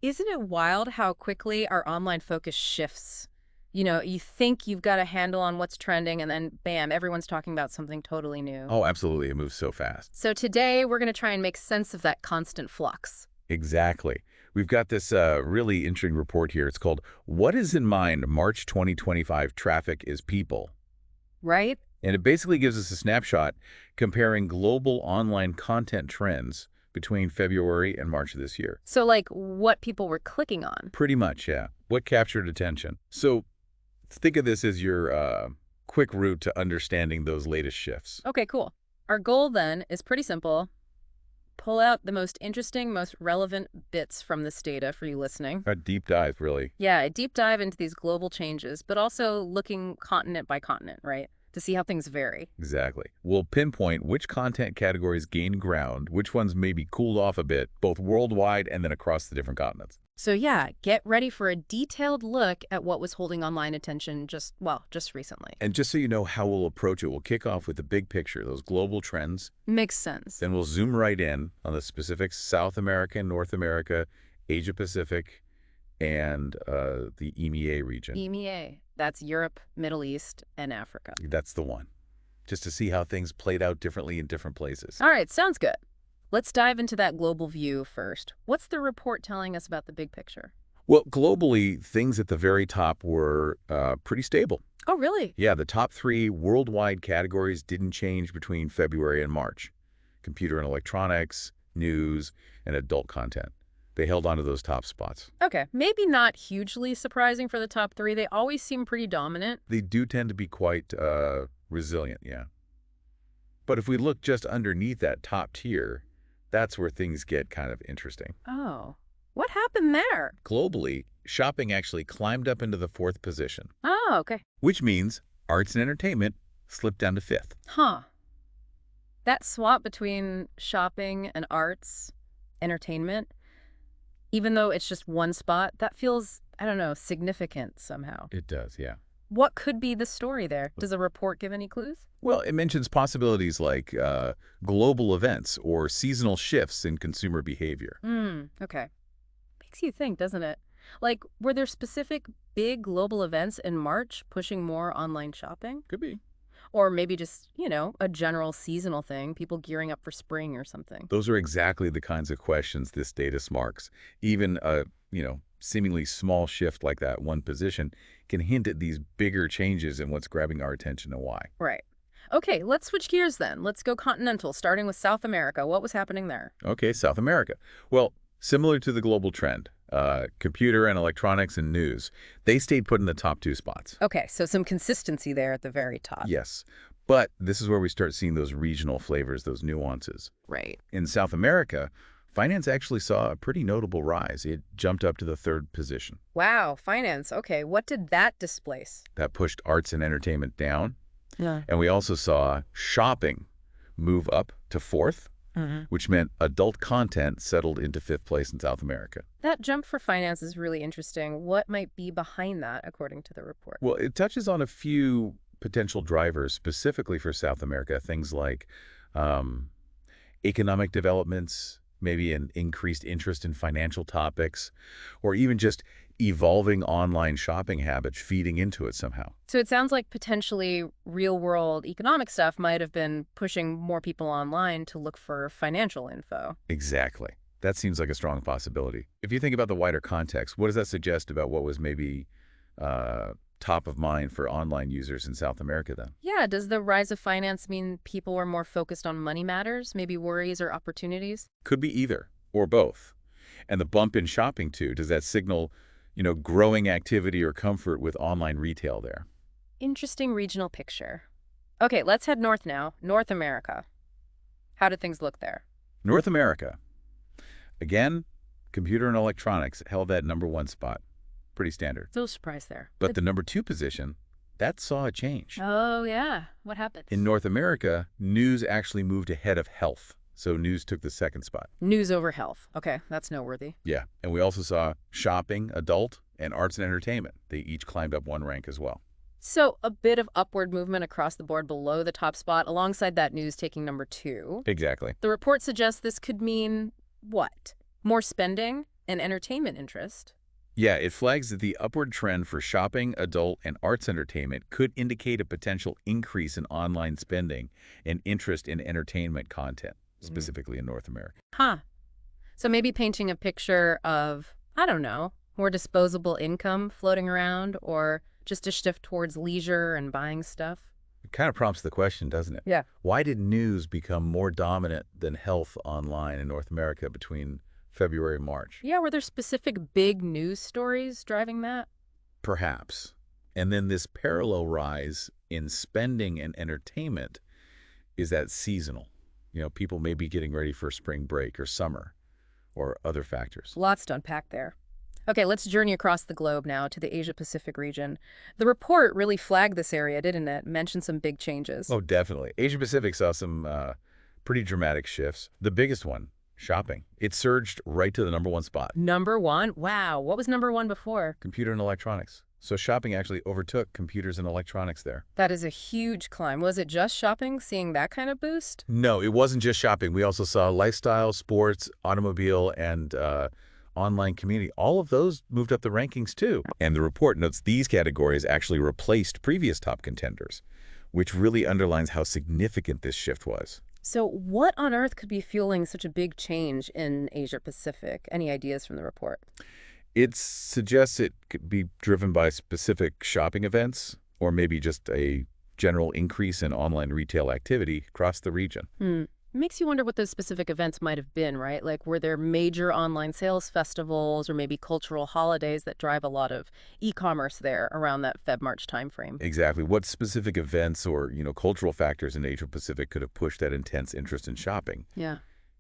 Isn't it wild how quickly our online focus shifts? You think you've got a handle on what's trending, and then bam, everyone's talking about something totally new. Oh, absolutely. It moves so fast. So today, we're going to try and make sense of that constant flux. Exactly. We've got this really interesting report here. It's called What is in Mind March 2025 Traffic is People. Right? And it basically gives us a snapshot comparing global online content trends between February and March of this year. So, like, what people were clicking on. Pretty much, yeah. What captured attention? So think of this as your quick route to understanding those latest shifts. Okay, cool. Our goal then is pretty simple. Pull out the most interesting, most relevant bits from this data for you listening. A deep dive, really. Yeah, a deep dive into these global changes, but also looking continent by continent, right? To see how things vary. Exactly. We'll pinpoint which content categories gained ground, which ones maybe cooled off a bit, both worldwide and then across the different continents. So yeah, get ready for a detailed look at what was holding online attention just recently. And just so you know how we'll approach it, we'll kick off with the big picture, those global trends. Makes sense. Then we'll zoom right in on the specifics: South America, North America, Asia Pacific, and the EMEA region. EMEA. That's Europe, Middle East, and Africa. That's the one. Just to see how things played out differently in different places. All right, sounds good. Let's dive into that global view first. What's the report telling us about the big picture? Well, globally, things at the very top were pretty stable. Oh, really? Yeah, the top 3 worldwide categories didn't change between February and March. Computer and electronics, news, and adult content. They held on to those top spots. Okay, maybe not hugely surprising for the top 3. They always seem pretty dominant. They do tend to be quite resilient, yeah. But if we look just underneath that top tier, that's where things get kind of interesting. Oh, what happened there? Globally, shopping actually climbed up into the 4th position, Oh, okay. which means arts and entertainment slipped down to 5th. Huh. That swap between shopping and arts, entertainment, even though it's just one spot, that feels, I don't know, significant somehow. It does, yeah. What could be the story there? Does the report give any clues? Well, it mentions possibilities like global events or seasonal shifts in consumer behavior. Okay. Makes you think, doesn't it? Like, were there specific big global events in March pushing more online shopping? Could be. Or maybe just, a general seasonal thing, people gearing up for spring or something. Those are exactly the kinds of questions this data sparks. Even a, seemingly small shift like that one position can hint at these bigger changes in what's grabbing our attention and why. Right. Okay, let's switch gears then. Let's go continental, starting with South America. What was happening there? Okay, South America. Well, similar to the global trend, computer and electronics and news, they stayed put in the top 2 spots. Okay, so some consistency there at the very top. Yes, but this is where we start seeing those regional flavors, those nuances. Right. In South America, finance actually saw a pretty notable rise. It jumped up to the 3rd position. Wow, finance. Okay, what did that displace? That pushed arts and entertainment down. Yeah. And we also saw shopping move up to 4th, which meant adult content settled into 5th place in South America. That jump for finance is really interesting. What might be behind that, according to the report? Well, it touches on a few potential drivers specifically for South America, things like economic developments, maybe an increased interest in financial topics, or even just evolving online shopping habits feeding into it somehow. So it sounds like potentially real-world economic stuff might have been pushing more people online to look for financial info. Exactly. That seems like a strong possibility. If you think about the wider context, what does that suggest about what was maybe top of mind for online users in South America then? Yeah, does the rise of finance mean people were more focused on money matters, maybe worries or opportunities? Could be either, or both. And the bump in shopping, too, does that signal growing activity or comfort with online retail there? Interesting regional picture. Okay, let's head north now. North America. How did things look there? North America. Again, computer and electronics held that number 1 spot. Pretty standard. No surprise there. But the number 2 position, that saw a change. Oh, yeah. What happened? In North America, news actually moved ahead of health. So news took the 2nd spot. News over health. Okay, that's noteworthy. Yeah, and we also saw shopping, adult, and arts and entertainment. They each climbed up 1 rank as well. So a bit of upward movement across the board below the top spot, alongside that news taking number 2. Exactly. The report suggests this could mean what? More spending? and entertainment interest. Yeah, it flags that the upward trend for shopping, adult, and arts entertainment could indicate a potential increase in online spending and interest in entertainment content, Mm. specifically in North America. Huh. So maybe painting a picture of, I don't know, more disposable income floating around or just a shift towards leisure and buying stuff. It kind of prompts the question, doesn't it? Yeah. Why did news become more dominant than health online in North America between February and March? Yeah, were there specific big news stories driving that? Perhaps. And then this parallel rise in spending and entertainment, is that seasonal? People may be getting ready for spring break or summer or other factors. Lots to unpack there. Okay, let's journey across the globe now to the Asia Pacific region. The report really flagged this area, didn't it? Mentioned some big changes. Oh, definitely. Asia Pacific saw some pretty dramatic shifts. The biggest one, shopping. It surged right to the #1 spot, Number one? Wow. What was number one before? computer and electronics. So shopping actually overtook computers and electronics there. That is a huge climb. Was it just shopping, seeing that kind of boost? No, it wasn't just shopping. We also saw lifestyle, sports, automobile, and online community. All of those moved up the rankings too. And the report notes these categories actually replaced previous top contenders, which really underlines how significant this shift was. So, what on earth could be fueling such a big change in Asia Pacific? Any ideas from the report? It suggests it could be driven by specific shopping events or maybe just a general increase in online retail activity across the region. Makes you wonder what those specific events might have been, right? Like, were there major online sales festivals or maybe cultural holidays that drive a lot of e-commerce there around that Feb-March timeframe? Exactly. What specific events or, cultural factors in Asia Pacific could have pushed that intense interest in shopping? Yeah.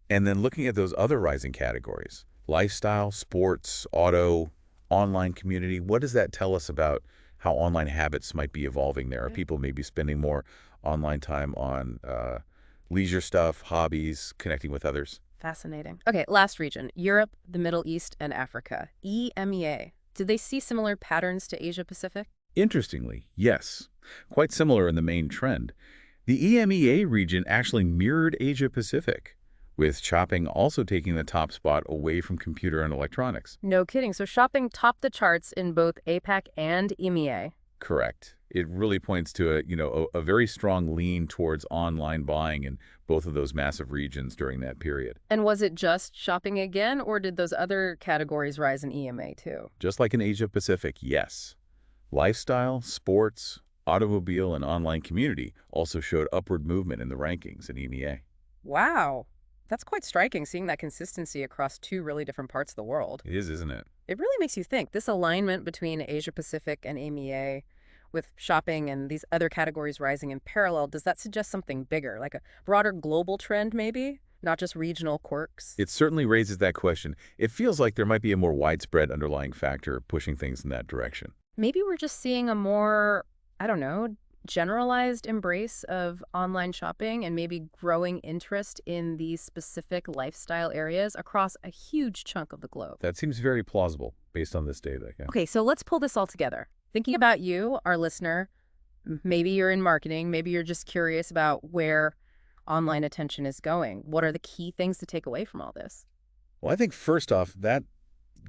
And then looking at those other rising categories, lifestyle, sports, auto, online community, what does that tell us about how online habits might be evolving there? Are people maybe spending more online time on leisure stuff, hobbies, connecting with others? Fascinating. Okay, last region, Europe, the Middle East, and Africa, EMEA. Did they see similar patterns to Asia Pacific? Interestingly, yes. Quite similar in the main trend. The EMEA region actually mirrored Asia Pacific, with shopping also taking the top spot away from computer and electronics. No kidding. So shopping topped the charts in both APAC and EMEA. Correct. It really points to a very strong lean towards online buying in both of those massive regions during that period. And was it just shopping again, or did those other categories rise in EMA too? Just like in Asia Pacific, yes. Lifestyle, sports, automobile, and online community also showed upward movement in the rankings in EMEA. Wow. That's quite striking, seeing that consistency across two really different parts of the world. It is, isn't it? It really makes you think. This alignment between Asia Pacific and EMEA with shopping and these other categories rising in parallel, does that suggest something bigger, like a broader global trend maybe, not just regional quirks? It certainly raises that question. It feels like there might be a more widespread underlying factor pushing things in that direction. Maybe we're just seeing a more, I don't know, generalized embrace of online shopping and maybe growing interest in these specific lifestyle areas across a huge chunk of the globe. That seems very plausible based on this data. Yeah. Okay, so let's pull this all together. Thinking about you, our listener, maybe you're in marketing, maybe you're just curious about where online attention is going. What are the key things to take away from all this? Well, I think first off, that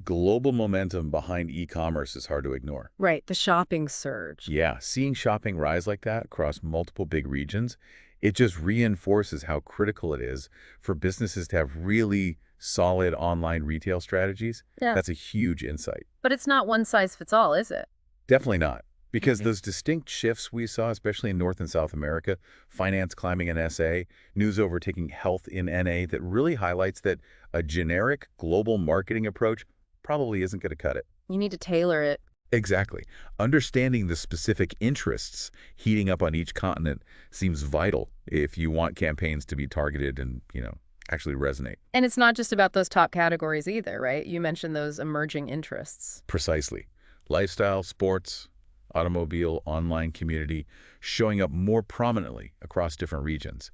global momentum behind e-commerce is hard to ignore. Right, the shopping surge. Yeah, seeing shopping rise like that across multiple big regions, it just reinforces how critical it is for businesses to have really solid online retail strategies. Yeah. That's a huge insight. But it's not one size fits all, is it? Definitely not. Because Okay. those distinct shifts we saw, especially in North and South America, finance climbing in SA, news overtaking health in NA, that really highlights that a generic global marketing approach probably isn't going to cut it. You need to tailor it. Exactly. Understanding the specific interests heating up on each continent seems vital if you want campaigns to be targeted and, actually resonate. And it's not just about those top categories either, right? You mentioned those emerging interests. Precisely. Lifestyle, sports, automobile, online community, showing up more prominently across different regions.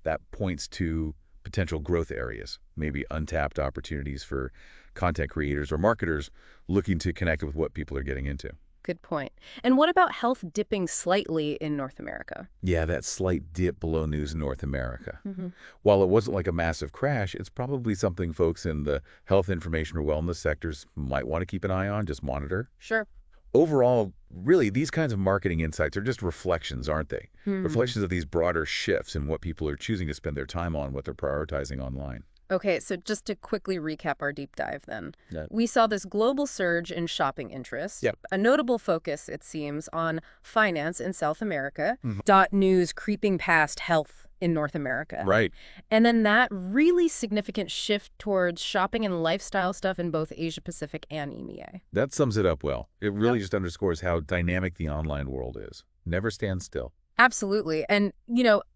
That points to potential growth areas, maybe untapped opportunities for content creators or marketers looking to connect with what people are getting into. Good point. And what about health dipping slightly in North America? Yeah, that slight dip below news in North America. Hmm. While it wasn't like a massive crash, it's probably something folks in the health information or wellness sectors might want to keep an eye on, just monitor. Sure. Overall, really, these kinds of marketing insights are just reflections, aren't they? Hmm. Reflections of these broader shifts in what people are choosing to spend their time on, what they're prioritizing online. Okay, so just to quickly recap our deep dive then. Yeah. We saw this global surge in shopping interest, Yep. a notable focus, it seems, on finance in South America, Mhm. dot news creeping past health in North America. Right. And then that really significant shift towards shopping and lifestyle stuff in both Asia Pacific and EMEA. That sums it up well. It really Yep. just underscores how dynamic the online world is. Never stand still. Absolutely. And,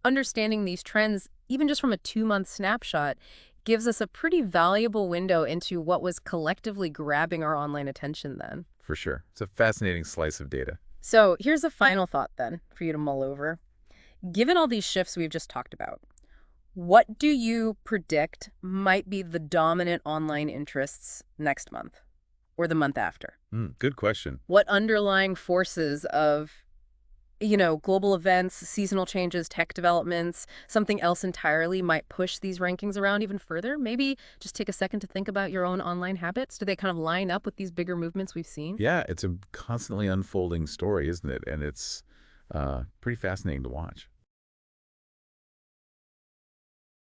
understanding these trends, even just from a 2-month snapshot, gives us a pretty valuable window into what was collectively grabbing our online attention then. For sure. It's a fascinating slice of data. So here's a final thought then for you to mull over. Given all these shifts we've just talked about, what do you predict might be the dominant online interests next month or the month after? Good question. What underlying forces of global events, seasonal changes, tech developments, something else entirely might push these rankings around even further? Maybe just take a second to think about your own online habits. Do they kind of line up with these bigger movements we've seen? Yeah, it's a constantly unfolding story, isn't it? And it's pretty fascinating to watch.